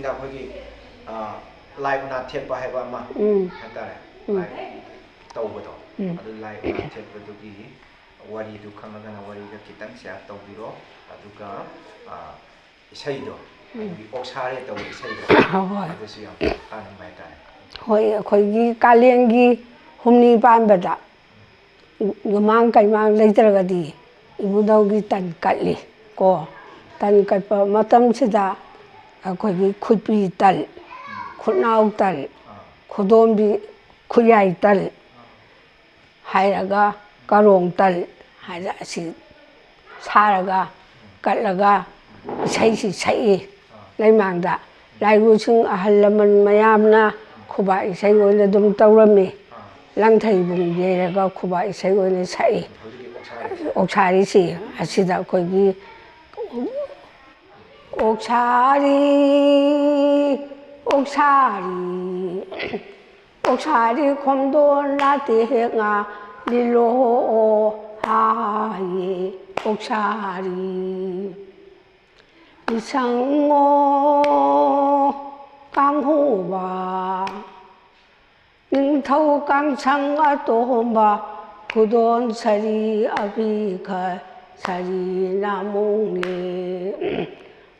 ꯁꯤꯗ ꯑꯩꯈꯣꯏꯒꯤ ꯂꯥꯏ ꯎꯅꯥ ꯊꯦꯠꯄ ꯍꯥꯏꯕ ꯑꯃ ꯍꯥꯏꯇꯥꯔꯦ ꯂꯥꯏ ꯇꯧꯕꯗꯣ ꯑꯗꯨ ꯂꯥꯏ ꯎꯅꯥ ꯊꯦꯠꯄꯗꯨꯒꯤ ꯋꯥꯔꯤꯗꯨ ꯈꯪꯉꯒꯅ ꯋꯥꯔꯤꯗ ꯈꯤꯇꯪ ꯁꯤꯌꯥꯔ ꯇꯧꯕꯤꯔꯣ ꯑꯗꯨꯒ ꯏꯁꯩꯗꯣ ꯑꯩꯈꯣꯏꯒꯤ ꯑꯣꯛꯁꯥꯔꯦ ꯇꯧꯕ ꯏꯁꯩꯗꯣ ꯑꯗꯨꯁꯨ ꯌꯥꯝ ꯇꯥꯅꯤꯡꯕ ꯍꯥꯏꯇꯥꯔꯦ ꯍꯣꯏ ꯑꯩꯈꯣꯏꯒꯤ ꯀꯥꯂꯦꯟꯒꯤ ꯍꯨꯝꯅꯤ ꯄꯥꯟꯕꯗ ꯌꯨꯃꯥꯡ ꯀꯩꯃꯥꯡ ꯂꯩꯇ꯭ꯔꯒꯗꯤ ꯏꯕꯨꯙꯧꯒꯤ ꯇꯟ ꯀꯠꯂꯤ ꯀꯣ ꯇꯟ ꯀꯠꯄ ꯃꯇꯝꯁꯤꯗ ꯑꯩꯈꯣꯏꯒꯤ ꯈꯨꯠꯄꯤ ꯇꯜ ꯈꯨꯠꯅꯥꯎ ꯇꯜ ꯈꯨꯗꯣꯝꯕꯤ ꯈꯨꯌꯥꯏ ꯇꯜ ꯍꯥꯏꯔꯒ ꯀꯔꯣꯡ ꯇꯜ ꯍꯥꯏꯅ ꯑꯁꯤ ꯁꯥꯔꯒ ꯀꯠꯂꯒ ꯏꯁꯩꯁꯤ ꯁꯛꯏ ꯂꯩꯃꯥꯡꯗ ꯂꯥꯏꯔꯨꯁꯤꯡ ꯑꯍꯜ ꯂꯃꯟ ꯃꯌꯥꯝꯅ ꯈꯨꯕꯥꯛ ꯏꯁꯩ ꯑꯣꯏꯅ ꯑꯗꯨꯝ ꯇꯧꯔꯝꯃꯤ ꯂꯪꯊꯩꯕꯨꯡ ꯌꯩꯔꯒ ꯈꯨꯕꯥꯛ ꯏꯁꯩ ꯑꯣꯏꯅ ꯁꯛꯏ ꯑꯣꯛꯁꯥꯔꯤꯁꯤ ꯑꯁꯤꯗ ꯑꯩꯈꯣꯏꯒꯤ ꯑꯣꯛꯁꯥꯔꯤ ꯑꯣꯛꯁꯥꯔꯤ ꯑꯣꯛꯁꯥꯔꯤ ꯈꯣꯝꯗꯣꯟ ꯅꯥꯇꯦꯛ ꯉꯥ ꯂꯤꯂꯣ ꯍꯥꯏꯌꯦ ꯑꯣꯛꯁꯥꯔꯤ ꯏꯁꯪꯉꯣ ꯀꯥꯡꯍꯧꯕ ꯅꯤꯡꯊꯧ ꯀꯥꯡꯁꯪ ꯑꯇꯣꯝꯕ ꯈꯨꯗꯣꯟ ꯁꯔꯤ ꯑꯕꯤꯈ ꯁꯔꯤ ꯅꯥꯃꯣꯡꯅꯦ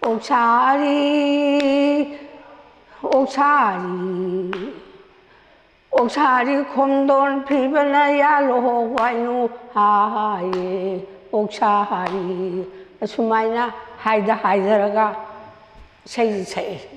ꯑꯣꯛꯁꯥꯔꯤ ꯑꯣꯛꯁꯥꯔꯤ ꯑꯣꯛꯁꯥꯔꯤ ꯈꯣꯝꯗꯣꯟ ꯐꯤꯕꯅ ꯌꯥꯜꯂꯣ ꯋꯥꯏꯅꯨ ꯍꯥꯏꯌꯦ ꯑꯣꯛꯁꯥꯔꯤ ꯑꯁꯨꯃꯥꯏꯅ ꯍꯥꯏꯊꯔꯒ ꯏꯁꯩꯁꯤ ꯁꯛꯏ